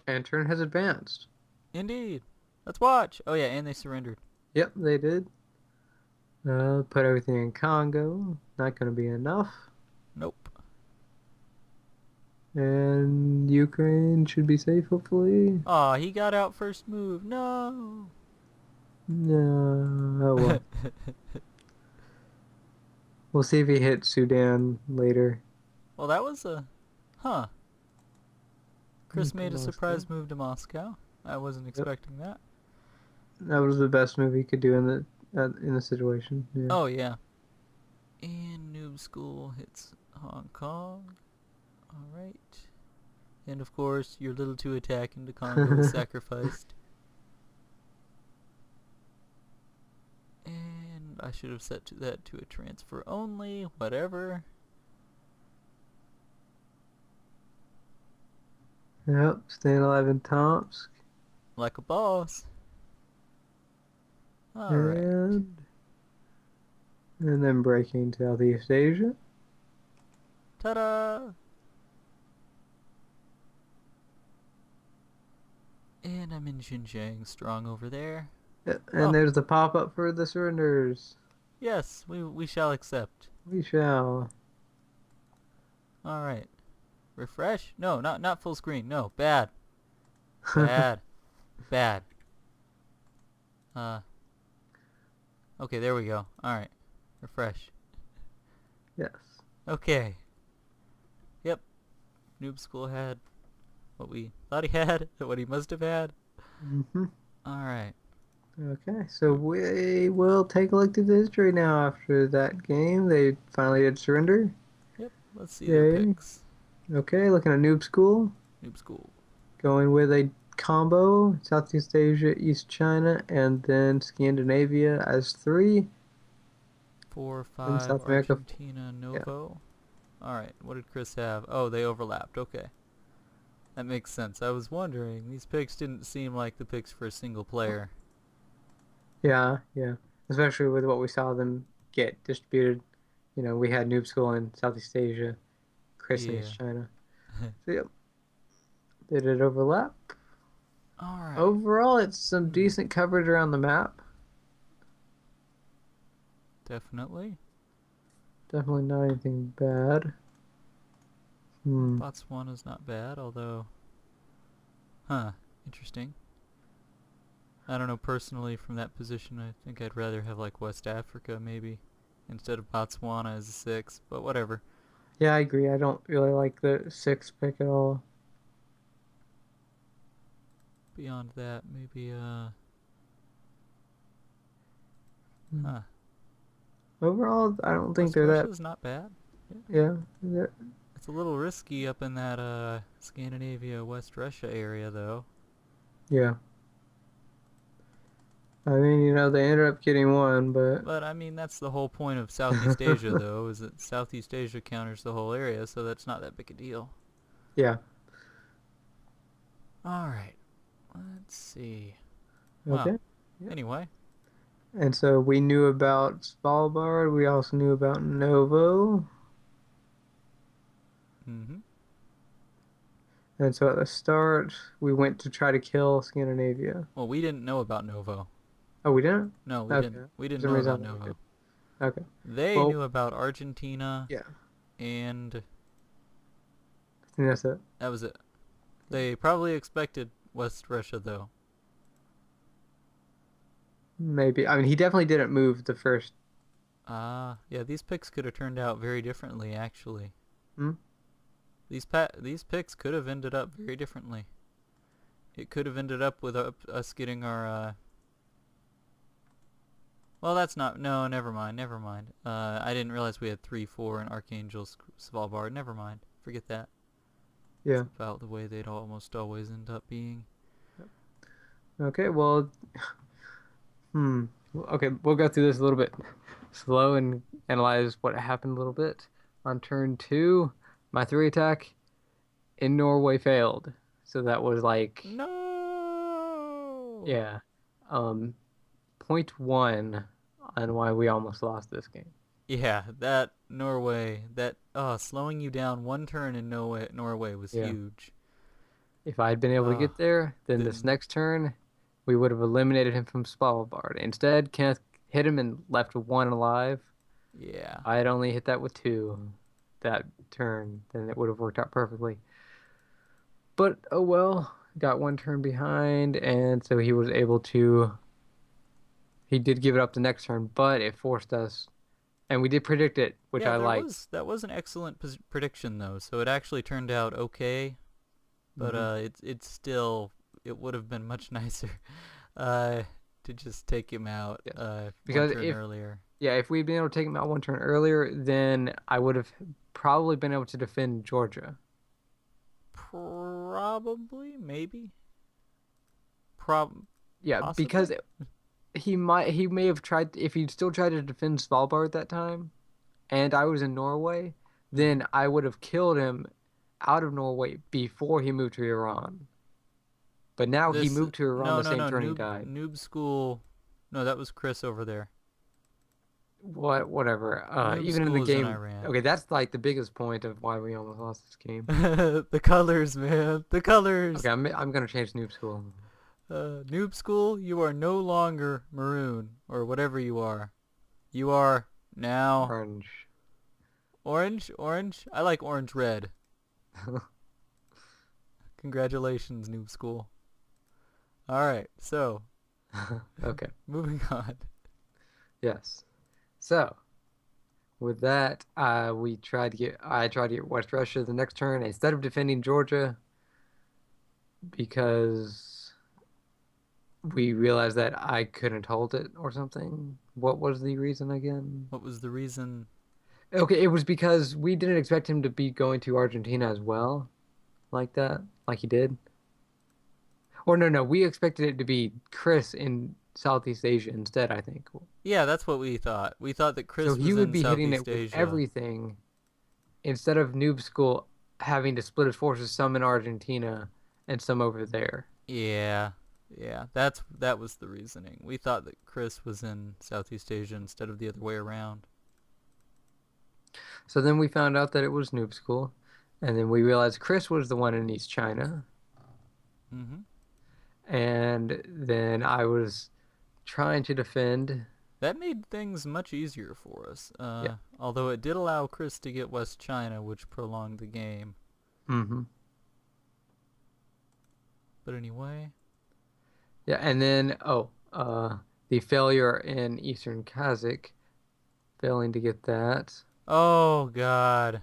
And turn has advanced. Indeed. Let's watch. Oh, yeah, and they surrendered. Yep, they did. Put everything in Congo. Not going to be enough. Nope. And Ukraine should be safe, hopefully. Aw, he got out first move. No. No. Oh well. We'll see if he hits Sudan later. Well, that was a... Huh. Chris Into made a Moscow. surprise move to Moscow. I wasn't Yep. expecting that. That was the best move he could do in the situation. Yeah. Oh, yeah. And Noob School hits Hong Kong. Alright. And of course, your little 2 attack into Congo is sacrificed. And I should have set that to a transfer only. Whatever. Yep. Staying alive in Tomsk. Like a boss. Alright. And then breaking Southeast Asia. Ta-da! And I'm in Xinjiang, strong over there. And Oh, there's the pop-up for the surrenders. yes, we shall accept. We shall. Alright. Refresh? No, not full screen. No, bad. Bad. Bad. Okay, there we go. Alright. Refresh. Yes. Okay. Yep. Noob School had what we thought he had, what he must have had. hmm Alright. Okay, so we will take a look at the history now after that game. They finally did surrender. Yep, let's see their Yay. picks. Okay, looking at Noob School. Noob School. Going with a combo, Southeast Asia, East China, and then Scandinavia as three. 4, And 5, South America, Argentina, yeah. Novo. Alright, what did Chris have? Oh, they overlapped. Okay. That makes sense. I was wondering, these picks didn't seem like the picks for a single player. Yeah, yeah. Especially with what we saw them get distributed. You know, we had Noob School in Southeast Asia, Chris in Yeah. East China. So, yep. Did it overlap? Alright. Overall, it's some decent coverage around the map. Definitely. Definitely not anything bad. Botswana's not bad, although... Huh. Interesting. I don't know, personally, from that position, I think I'd rather have, like, West Africa, maybe, instead of Botswana as a 6, but whatever. Yeah, I agree. I don't really like the six pick at all. Beyond that, maybe, Hmm. huh. Overall, I don't think West they're that. Russia's not bad. Yeah, It's a little risky up in that, Scandinavia, West Russia area, though. yeah. I mean, you know, they ended up getting one, but But, I mean, that's the whole point of Southeast Asia, though, is that Southeast Asia counters the whole area, so that's not that big a deal. yeah. Alright. Let's see. Well, Okay. Yeah. anyway. And so we knew about Svalbard. We also knew about Novo. Mm-hmm. And so at the start, we went to try to kill Scandinavia. Well, we didn't know about Novo. Oh, we didn't? No, we Okay. didn't. We For didn't some know reason, about I thought we did. Novo. Okay. They Well, knew about Argentina, yeah. and I think that's it. that was it. They probably expected West Russia, though. Maybe. I mean, he definitely didn't move the first. Yeah, these picks could have turned out very differently, actually. Hmm? These picks could have ended up very differently. It could have ended up with us getting our, Well, that's not... No, never mind. I didn't realize we had 3-4 in Archangel Svalbard. Never mind. Forget that. Yeah. It's about the way they'd almost always end up being. Okay, well, Okay, we'll go through this a little bit slow and analyze what happened a little bit. On turn two, my three attack in Norway failed. So that was like, No! yeah, point one on why we almost lost this game. Yeah, that Norway, slowing you down one turn in Norway was Yeah. huge. If I had been able to Uh, get there, then this then next turn, we would have eliminated him from Svalbard. Instead, Kenneth hit him and left one alive. yeah. I had only hit that with two that turn, then it would have worked out perfectly. But oh well, got one turn behind, and so he was able to. He did give it up the next turn, but it forced us, and we did predict it, which Yeah, I there liked. was that was an excellent prediction though. So it actually turned out okay, but Hmm. it's still it would have been much nicer uh to just take him out Yes, one because turn earlier. if we'd been able to take him out one turn earlier, then I would have probably been able to defend Georgia. Probably, maybe. Prob Yeah, because Possibly. he may have tried if he'd still tried to defend Svalbard at that time, and I was in Norway, Mm-hmm. then I would have killed him out of Norway before he moved to Iran. But now he This moved to Iran no the no same no turn he died. noob school. No, that was Chris over there. Whatever. Noob Even in the school is in game, Iran. okay, that's like the biggest point of why we almost lost this game. The colors, man. The Okay, colors. I'm gonna change Noob School. Noob school, you are no longer maroon or whatever you are. You are now Orange. orange. Orange. I like orange red. Congratulations, noob school. All right, so Okay. moving on. Yes. So with that, I tried to get West Russia the next turn instead of defending Georgia because we realized that I couldn't hold it or something. What was the reason again? What was the reason? Okay, it was because we didn't expect him to be going to Argentina as well, like that, like he did. Or no, we expected it to be Chris in Southeast Asia instead, I think. Yeah, that's what we thought. We thought that So Chris he was would in be hitting Southeast it with Asia. everything instead of Noob School having to split his forces, some in Argentina and some over there. Yeah. Yeah, that was the reasoning. We thought that Chris was in Southeast Asia instead of the other way around. So then we found out that it was Noob School, and then we realized Chris was the one in East China, Mhm. and then I was trying to defend. That made things much easier for us. Yeah. Although it did allow Chris to get West China, which prolonged the game. Hmm. But anyway, Yeah, and then the failure in Eastern Kazakh, failing to get that. oh god.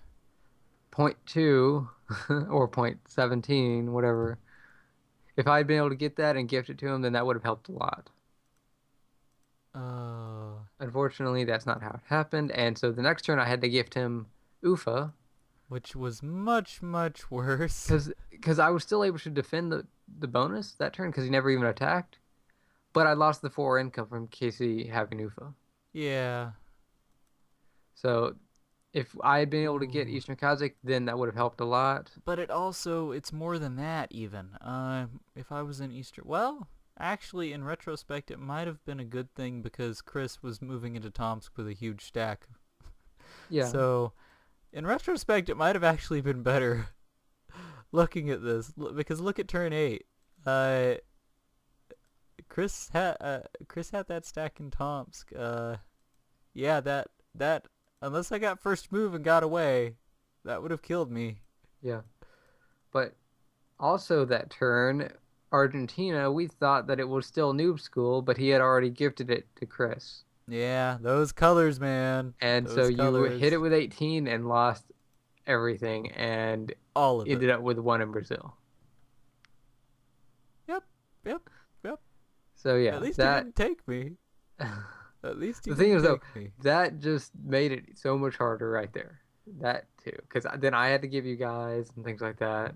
Point two or point 17, whatever. If I'd been able to get that and gift it to him, then that would have helped a lot. Uh, Unfortunately, that's not how it happened, and so the next turn I had to gift him Ufa which was much much worse. because I was still able to defend the bonus that turn because he never even attacked, but I lost the 4 income from Casey having Ufa. Yeah. So if I had been able to get Ooh. Eastern Kazakh, then that would have helped a lot. But it's more than that even. If I was in Eastern, well, actually in retrospect it might have been a good thing because Chris was moving into Tomsk with a huge stack. Yeah, So, in retrospect it might have actually been better looking at this because look at turn 8. Uh Chris had that stack in Tomsk. Yeah, that unless I got first move and got away, that would have killed me. yeah. But also that turn, Argentina, we thought that it was still Noob School, but he had already gifted it to Chris. Yeah, those colors, man. And so Those you hit it colors. with 18 and lost everything and All of it. ended up with one in Brazil. Yep, yep, yep. So At yeah, least he that didn't take me. At least he the thing didn't is though, take me. that just made it so much harder right there. That too, because then I had to give you guys and things like that,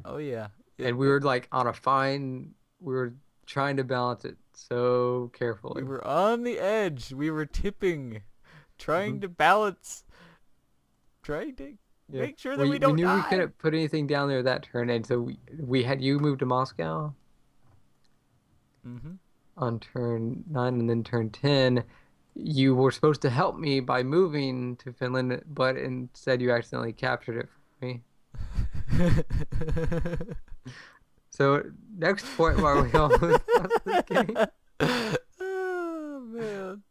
Oh yeah. and we were like on a fine. We were trying to balance it so We carefully. were on the edge. We were tipping, trying Hmm. to balance, trying to Yeah, make sure that we we don't knew we die. couldn't put anything down there that turn, and so we had you move to Moscow Mhm. on turn 9, and then turn 10. You were supposed to help me by moving to Finland, but instead you accidentally captured it for me. So next point while we almost lost this game. Oh man.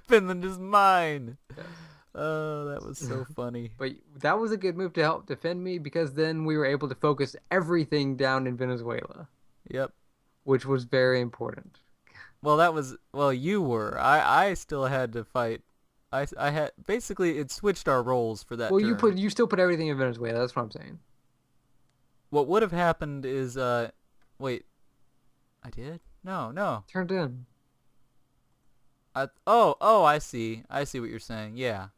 Finland is mine. Yes. Oh, that was so funny. But that was a good move to help defend me because then we were able to focus everything down in Venezuela, Yep. which was very important. Well, that was you were. I still had to fight. I had basically it switched our roles for that Well, turn. you still put everything in Venezuela. That's what I'm saying. What would have happened is wait, I did? No, no. Turned in. Oh, I see. I see what you're saying. Yeah.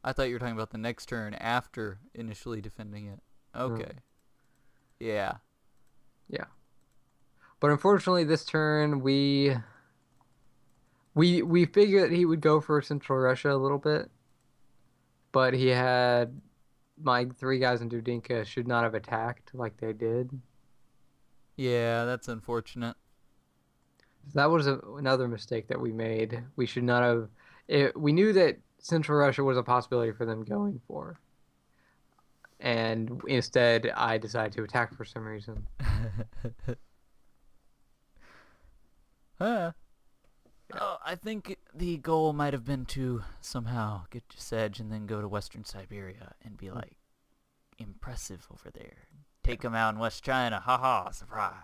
I thought you were talking about the next turn after initially defending it. Mm, Okay. Yeah. yeah. But unfortunately, this turn we figured he would go for Central Russia a little bit, but he had my three guys in Dudinka should not have attacked like they did. Yeah, that's unfortunate. So that was another mistake that we made. We should not have. We knew that Central Russia was a possibility for them going for, and instead I decided to attack for some reason. Huh. Yeah. Oh, I think the goal might have been to somehow get to Sedge and then go to Western Siberia and be like, impressive over there. Take them out in West China. Ha ha, surprise.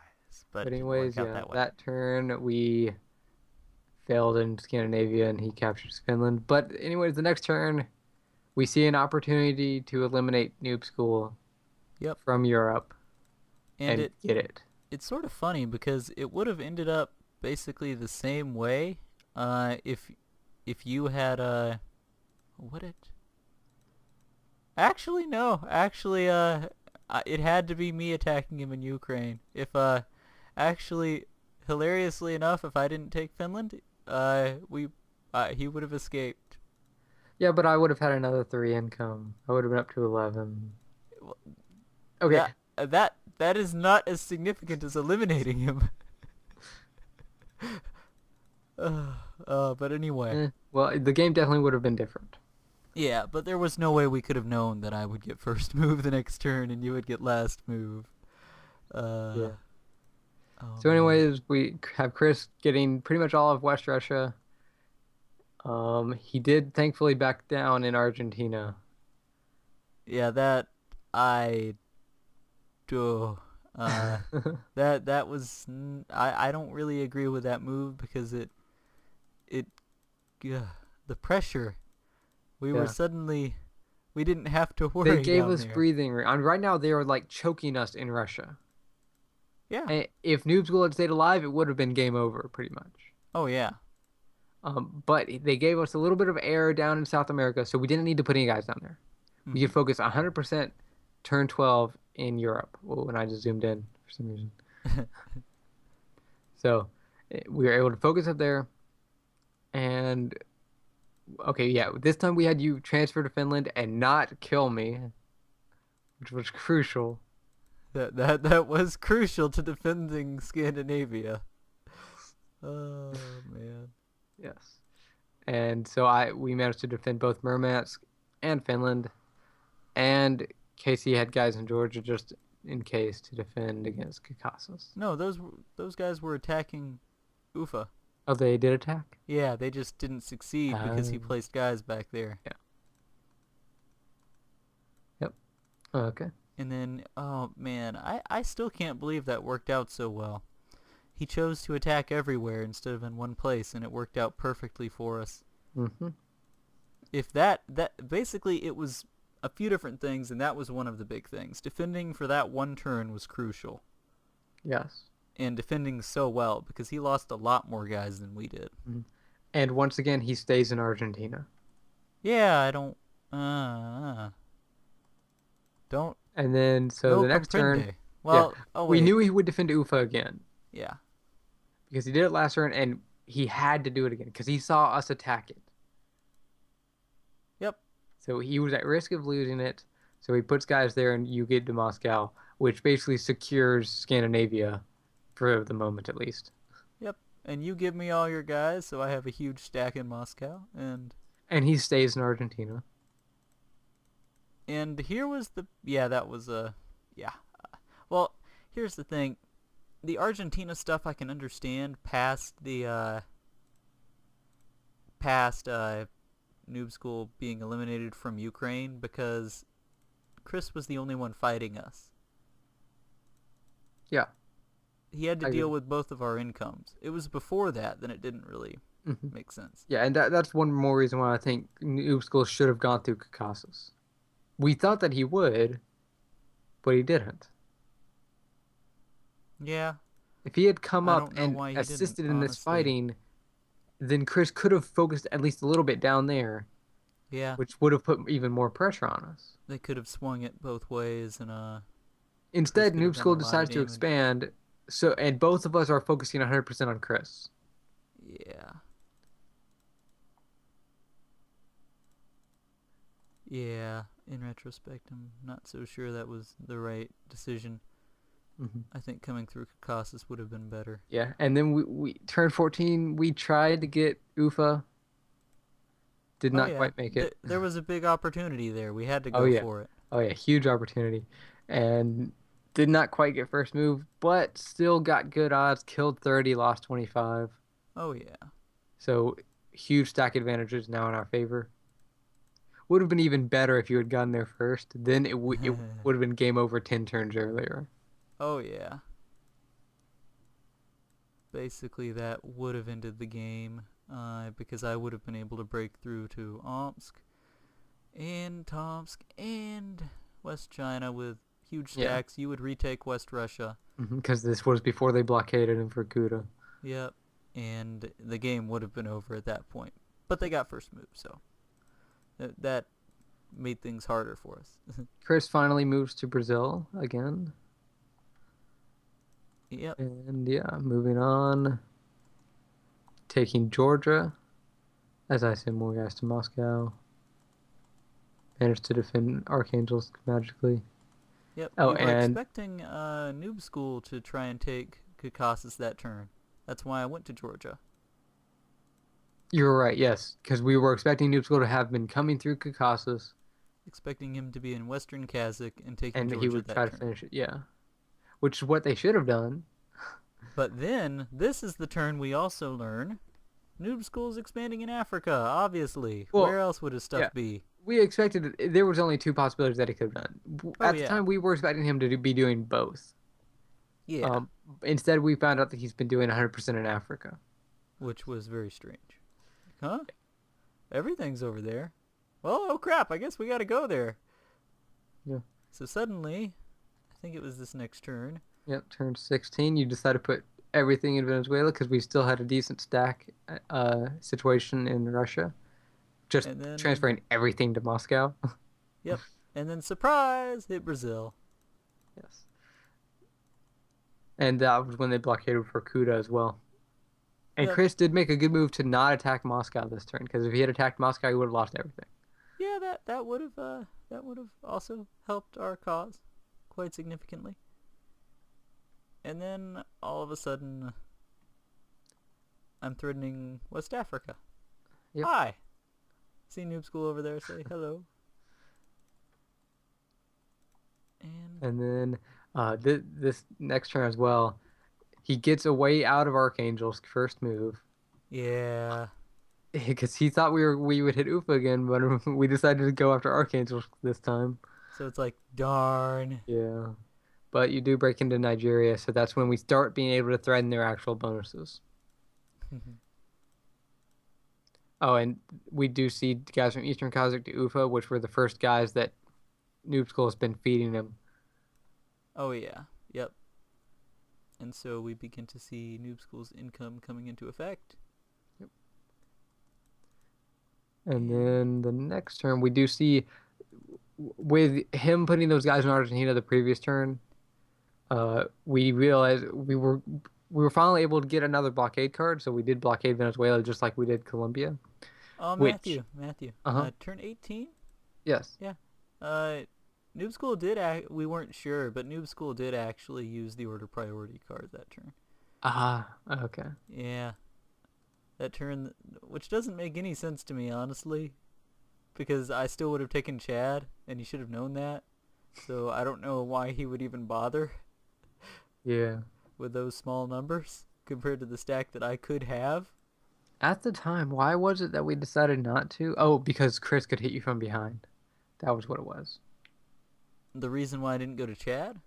But But it didn't anyways, work out yeah, that way. that turn we failed in Scandinavia and he captures Finland. But anyways, the next turn we see an opportunity to eliminate Noob School Yep. from Europe And and get it. it's sort of funny because it would have ended up basically the same way if you had would it? Actually no. Actually it had to be me attacking him in Ukraine. If actually hilariously enough if I didn't take Finland, we he would have escaped. Yeah, but I would have had another three income. I would have been up to 11. Okay. That is not as significant as eliminating him. But anyway. Well, the game definitely would have been different. Yeah, but there was no way we could have known that I would get first move the next turn and you would get last move. Uh, Yeah. oh So, man. anyways, we have Chris getting pretty much all of West Russia. He did thankfully back down in Argentina. Yeah, that I do. Uh, that was I don't really agree with that move because it the pressure. We were Yeah. suddenly we didn't have to They worry gave down us there. breathing room. Right now, they are like choking us in Russia. Yeah. And if Noob School had stayed alive, it would have been game over, pretty much. Oh yeah. But they gave us a little bit of air down in South America, so we didn't need to put any guys down there. We Mhm. could focus 100% turn 12 in Europe. Well, when I just zoomed in for some reason. So we were able to focus up there. And okay, yeah, this time we had you transfer to Finland and not kill me, which was crucial. That was crucial to defending Scandinavia. Oh man. Yes. And so we managed to defend both Murmansk and Finland. And Casey had guys in Georgia just in case to defend against Caucasus. No, those guys were attacking Ufa. Oh, they did attack? Yeah, they just didn't succeed because he Um, placed guys back there. yeah. Yep. Okay. And then, oh man, I still can't believe that worked out so well. He chose to attack everywhere instead of in one place, and it worked out perfectly for us. Mm-hmm. If that basically it was a few different things, and that was one of the big things. Defending for that one turn was crucial, Yes. and defending so well because he lost a lot more guys than we did. Mm-hmm. And once again, he stays in Argentina. Yeah, I don't And then, so no the next turn, comprende. yeah, Well, oh we wait, knew he would defend Ufa again yeah, because he did it last turn and he had to do it again because he saw us attack it. yep, So he was at risk of losing it. So he puts guys there and you get to Moscow, which basically secures Scandinavia for the moment at least. yep. And you give me all your guys, so I have a huge stack in Moscow, And he stays in Argentina. and here was the yeah that was yeah Well, here's the thing. The Argentina stuff I can understand past Noob School being eliminated from Ukraine because Chris was the only one fighting us. Yeah, He had to I deal agree. with both of our incomes. It was before that, then it didn't really Hmm. make sense. Yeah, and that's one more reason why I think Noob School should have gone through Kakasis. We thought that he would, but he didn't. Yeah, If he had come I up don't know and why he didn't, assisted in this honestly. fighting, then Chris could have focused at least a little bit down there, Yeah, which would have put even more pressure on us. they could have swung it both ways, and Chris Instead, could have Noob done School a lot of decides to damage. expand, so and both of us are focusing 100% on Chris. Yeah. Yeah, in retrospect, I'm not so sure that was the right decision. Hmm. I think coming through Caucasus would have been better. Yeah, and then we turned 14. We tried to get Ufa, did Oh not yeah, quite make it. there was a big opportunity there. We had to Oh go yeah, for it. oh yeah, huge opportunity, and did not quite get first move, but still got good odds. Killed 30, lost 25. Oh yeah. So huge stack advantages now in our favor. Would have been even better if you had gotten there first. Then it would have been game over 10 turns earlier. Oh yeah. Basically, that would have ended the game because I would have been able to break through to Omsk and Tomsk and West China with huge Yeah, stacks. You would retake West Russia. because this was before they blockaded him for Kuta. Yep. And the game would have been over at that point. But they got first move, so that made things harder for us. Chris finally moves to Brazil again. Yep. And yeah, moving on. Taking Georgia as I send more guys to Moscow. Managed to defend Archangels magically. Yep. Oh, We were and expecting Noob School to try and take Caucasus that turn. That's why I went to Georgia. you're right, yes, because we were expecting Noob School to have been coming through Caucasus, Expecting him to be in Western Kazakh and taking and he Georgia would try that to turn. finish it. Yeah, which is what they should have done. But then, this is the turn we also learn. Noob School's expanding in Africa, obviously. Where Well, else would his yeah, stuff be? we expected there was only two possibilities that he could have done. Oh At the yeah. time, we were expecting him to be doing both. Yeah. Um, Instead, we found out that he's been doing 100% in Africa. Which was very strange. Huh? Everything's over there. Well, oh crap, I guess we gotta go there. Yeah. So suddenly, I think it was this next turn. Yep, turned 16. You decided to put everything in Venezuela because we still had a decent stack situation in Russia. Just And then, transferring everything to Moscow. yep. And then surprise, hit Brazil. Yes. And that was when they blockaded for Kuta as well. And Yep. Chris did make a good move to not attack Moscow this turn because if he had attacked Moscow, he would have lost everything. Yeah, that would have also helped our cause quite significantly. And then all of a sudden, I'm threatening West Africa. Yep. Hi. See Noob School over there. Say hello. And And then this next turn as well, he gets away out of Archangel's first move yeah. because he thought we would hit Ufa again, but we decided to go after Archangel this time. So it's like darn. Yeah. But you do break into Nigeria, so that's when we start being able to threaten their actual bonuses. Oh, and we do see guys from Eastern Kazakh to Ufa, which were the first guys that Noob School has been feeding him. Oh yeah. Yep. And so we begin to see Noob School's income coming into effect. Yep. And And then the next turn, we do see with him putting those guys in Argentina the previous turn, we realized we were finally able to get another blockade card, so we did blockade Venezuela just like we did Colombia. oh, Which, Matthew. uh-huh, Turn 18. yes, Yeah. Noob School we weren't sure, but Noob School did actually use the order priority card that turn. okay, Yeah. That turn, which doesn't make any sense to me, honestly, because I still would have taken Chad, and he should have known that. So I don't know why he would even bother. Yeah. with those small numbers compared to the stack that I could have. At the time, why was it that we decided not to? Oh, because Chris could hit you from behind. That was what it was. The reason why I didn't go to Chad?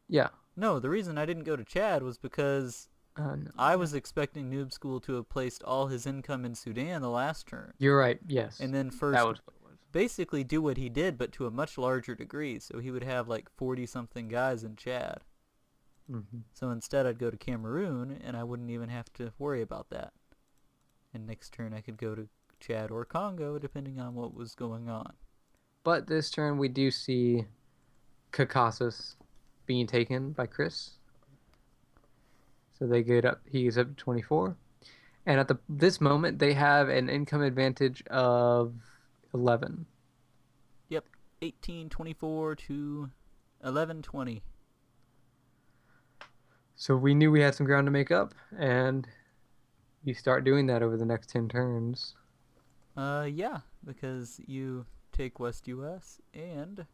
Yeah. No, the reason I didn't go to Chad was because No, I yeah. was expecting Noob School to have placed all his income in Sudan the last turn, You're right. Yes. and then That first was what it was. basically do what he did, but to a much larger degree. So he would have like 40 something guys in Chad. Hmm. So instead, I'd go to Cameroon, and I wouldn't even have to worry about that. And next turn, I could go to Chad or Congo, depending on what was going on. But this turn, we do see Caucasus being taken by Chris. So they get up. He is up to 24. And at this moment, they have an income advantage of 11. Yep, 1824 to 1120. So we knew we had some ground to make up, and you start doing that over the next 10 turns. Yeah, because you take West US and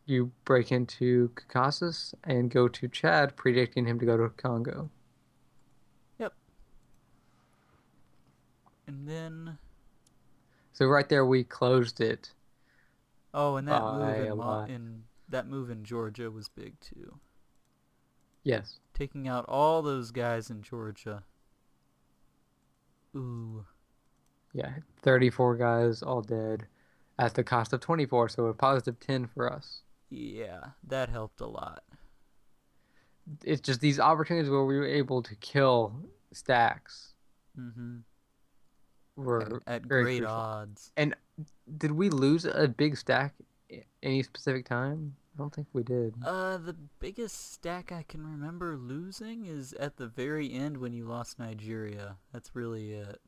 You break into Caucasus and go to Chad, predicting him to go to Congo. yep. And then So right there, we closed it oh, and that move by a lot. in Georgia was big too. Yes. Taking out all those guys in Georgia. Ooh. Yeah. 34 guys all dead at the cost of 24. So a positive 10 for us. Yeah, that helped a lot. It's just these opportunities where we were able to kill stacks Mm-hmm. were At very great crucial. odds. And did we lose a big stack any specific time? I don't think we did. The biggest stack I can remember losing is at the very end when you lost Nigeria. That's really it.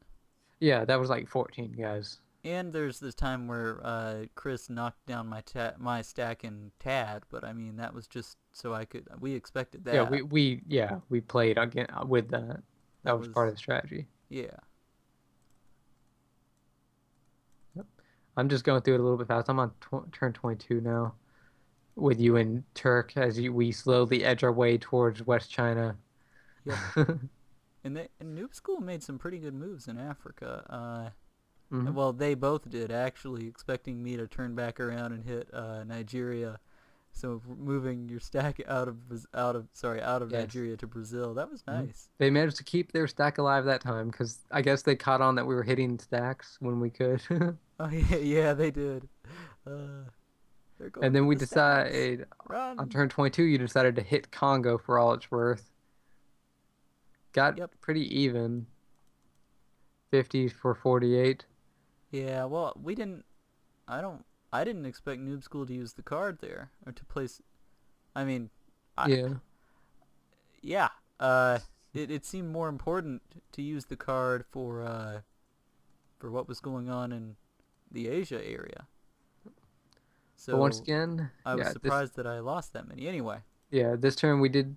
Yeah, that was like 14 guys. And there's this time where Chris knocked down my stack in Tad, but I mean that was just so I could. We expected Yeah, that. we played again with that. That That was part was of the strategy. yeah. Yep. I'm just going through it a little bit fast. I'm on turn 22 now with you and Turk as we slowly edge our way towards West China. Yep. And Noob School made some pretty good moves in Africa. Hmm. Well, they both did actually, expecting me to turn back around and hit Nigeria. So moving your stack out of Yes. Nigeria to Brazil, that was Hmm. nice. They managed to keep their stack alive that time because I guess they caught on that we were hitting stacks when we could. Oh yeah, yeah, they did. Uh, they're going And then for we the stacks. decide on Run. turn 22, you decided to hit Congo for all it's worth. Got Yep. pretty even, 50 for 48. Yeah. Well, we didn't. I don't. I didn't expect Noob School to use the card there or to place. I mean, I Yeah. yeah. It seemed more important to use the card for what was going on in the Asia area. But once So again, I was surprised that I lost that many. Anyway, this turn we did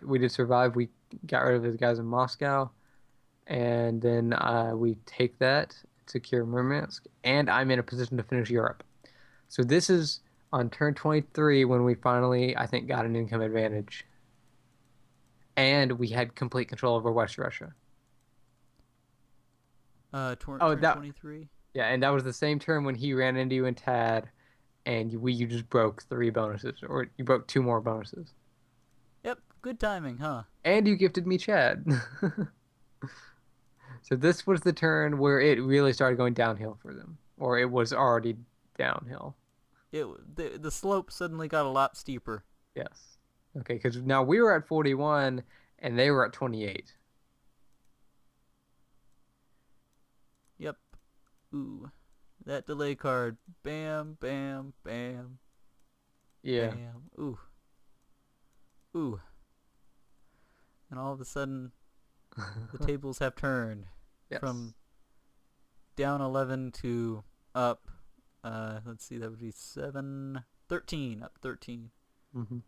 we did survive. We got rid of his guys in Moscow, and then we take that, secure Murmansk, and I'm in a position to finish Europe. So this is on turn 23 when we finally, I think, got an income advantage, and we had complete control over West Russia. Oh, turn that 23. yeah, and that was the same turn when he ran into you and Tad, and you just broke three bonuses, or you broke two more bonuses, Yep, good timing, huh? and you gifted me Chad. So this was the turn where it really started going downhill for them, or it was already downhill. The slope suddenly got a lot steeper. Yes. Okay, because now we were at 41 and they were at 28. Yep. Ooh, that delay card. Bam, bam, bam, Yeah. bam. Ooh, ooh. And all of a sudden, the tables have turned Yes. from down 11 to up. Let's see, that would be 7, 13, up 13. Hmm.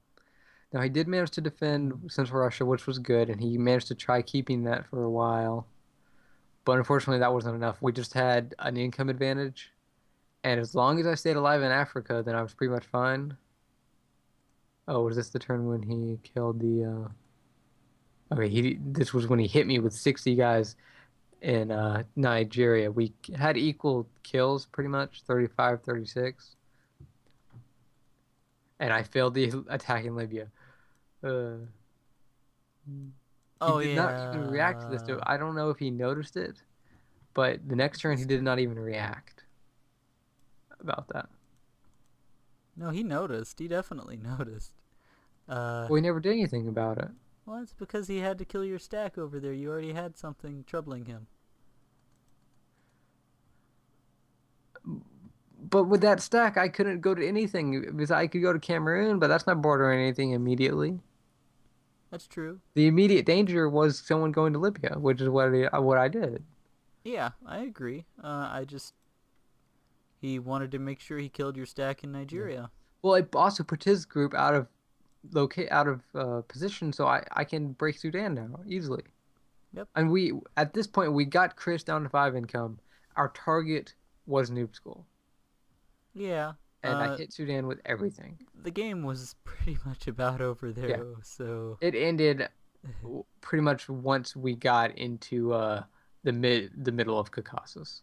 Now he did manage to defend Central Russia, which was good, and he managed to try keeping that for a while. But unfortunately, that wasn't enough. We just had an income advantage, and as long as I stayed alive in Africa, then I was pretty much fine. Oh, was this the turn when he killed the okay, this was when he hit me with 60 guys in Nigeria. We had equal kills pretty much, 35, 36, and I failed the attack in Libya. Uh, he Oh did not even react to this. So yeah. I don't know if he noticed it, but the next Was turn he this did turn? not even react about that. No, he noticed. He definitely noticed. Uh, Well, he never did anything about it. well, it's because he had to kill your stack over there. You already had something troubling him. But with that stack, I couldn't go to anything because I could go to Cameroon, but that's not bordering anything immediately. That's true. The immediate danger was someone going to Libya, which is what I did. Yeah, I agree. I just he wanted to make sure he killed your stack in Yeah. Nigeria. Well, it also put his group out of position, so I can break Sudan now easily. Yep. And we at this point we got Chris down to 5 income. Our target was Noob School, Yeah. and I hit Sudan with everything. The game was pretty much about over Yeah, there, so it ended pretty much once we got into the middle of Caucasus.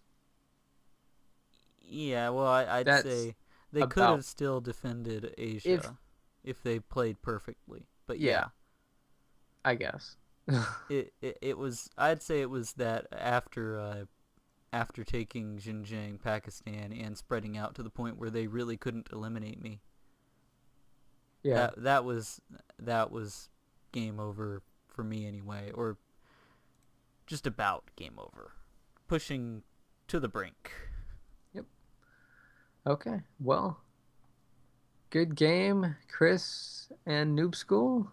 yeah. Well, I'd That's say they could about have still defended if Asia if they played perfectly. But yeah, yeah, I guess. it was. I'd say it was that after taking Xinjiang, Pakistan, and spreading out to the point where they really couldn't eliminate me. Yeah. That was game over for me anyway, or just about game over, pushing to the brink. Yep. Okay. Well, good game, Chris and Noob School.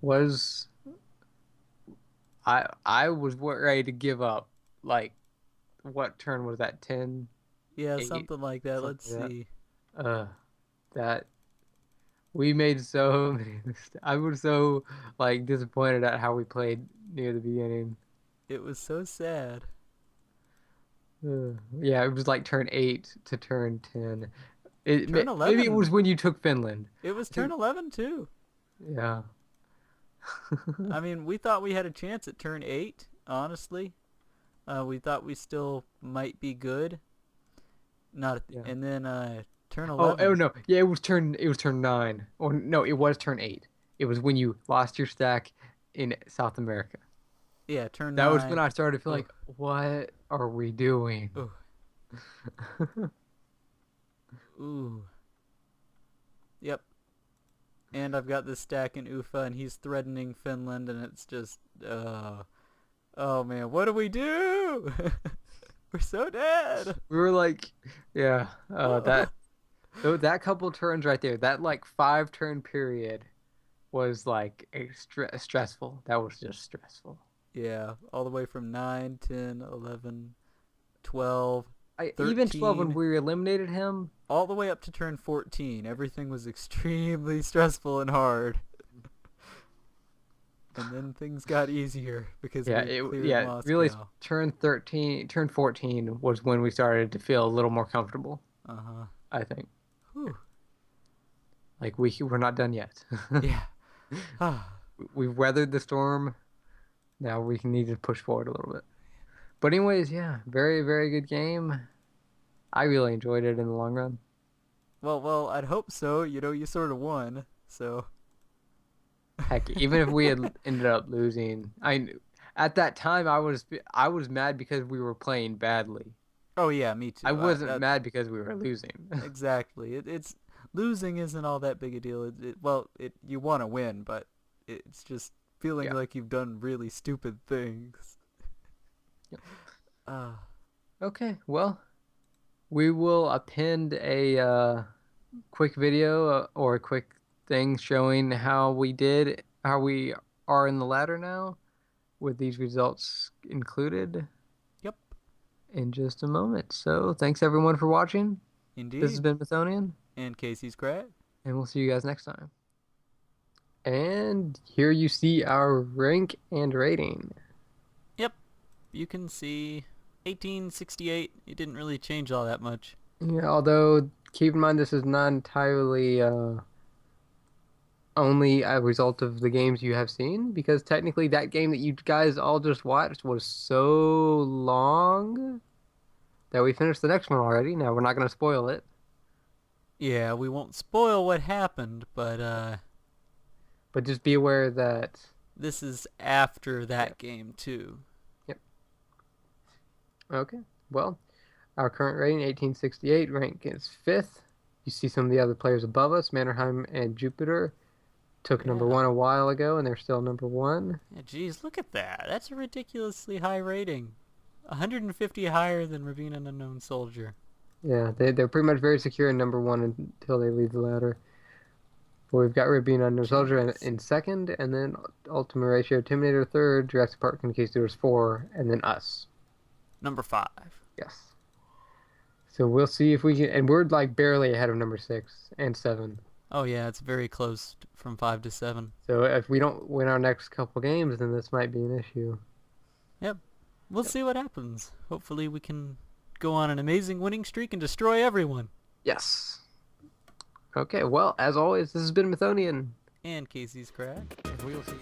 Was I was ready to give up. Like, what turn was that? 10, Yeah, 8, something like that. Let's something like see. that. That we made so many I was so like disappointed at how we played near the beginning. It was so sad. Yeah, it was like turn 8 to turn 10. Turn Maybe it 11. was when you took Finland. It was I think, turn 11 too. yeah. I mean, we thought we had a chance at turn 8, honestly. We thought we still might be good. Not at Yeah. and then turn Oh 11. no. Yeah, it was turn 9. Or no, it was turn 8. It was when you lost your stack in South America. Yeah, turn That was when 9. I started to feel Ugh. like, what are we doing? Ugh. Ooh. Yep. And I've got this stack in Ufa, and he's threatening Finland, and it's just, oh man, what do we do? We're so dead. We were like, yeah, that couple turns right there, that like 5 turn period was like stressful. That was just stressful. Yeah, all the way from 9, 10, 11, 12, Even 12 when 13, we eliminated him. all the way up to turn 14. Everything was extremely stressful and hard. And then things got easier because we cleared Really Moscow. turn 14 was when we started to feel a little more comfortable, Uh-huh. I think. Whew. Like we're not done yet. Yeah. Ah. We've weathered the storm. Now we need to push forward a little bit. But anyways, yeah, very, very good game. I really enjoyed it in the long run. Well, I'd hope so. You sort of won. So, Heck, even if we had ended up losing, at that time I was mad because we were playing badly. oh yeah, me I too. wasn't mad because we were losing. Exactly. It's losing isn't all that big a deal. It you want to win, but it's just feeling Yeah. like you've done really stupid things. Yep. Uh, Okay, well, we will append a quick video or a quick thing showing how we are in the ladder now, with these results included yep. in just a moment. So, thanks everyone for watching. This has Indeed. been Mythonian, And Casey's Craig. and we'll see you guys next time. And here you see our rank and rating. Yep. You can see 1868. It didn't really change all that much. Yeah, although keep in mind this is not entirely only a result of the games you have seen, because technically that game that you guys all just watched was so long that we finished the next one already. Now we're not going to spoil it, Yeah, we won't spoil what happened, but but just be aware that this is after yeah, that game too. yep. Okay. Well, our current rating 1868, rank is 5th. You see some of the other players above us, Mannerheim and Jupiter took number Yeah. 1 a while ago and they're still number 1. Yeah, geez, look at that. That's a ridiculously high rating. 150 higher than Ravine and Unknown Soldier. Yeah, they're pretty much very secure in number 1 until they leave the ladder. But we've got Rabina under Soldier Jeez. in second, and then Ultima Ratio Terminator third, Jurassic Park and Case Doors 4, and then us. Number 5. Yes. So we'll see if we can, and we're like barely ahead of number 6 and 7. Oh yeah, it's very close from 5 to 7. So if we don't win our next couple games, then this might be an issue. Yep. We'll Yep. see what happens. Hopefully we can go on an amazing winning streak and destroy everyone. Yes. Okay, well, as always, this has been Mythonian. And Casey's crack. And we will see.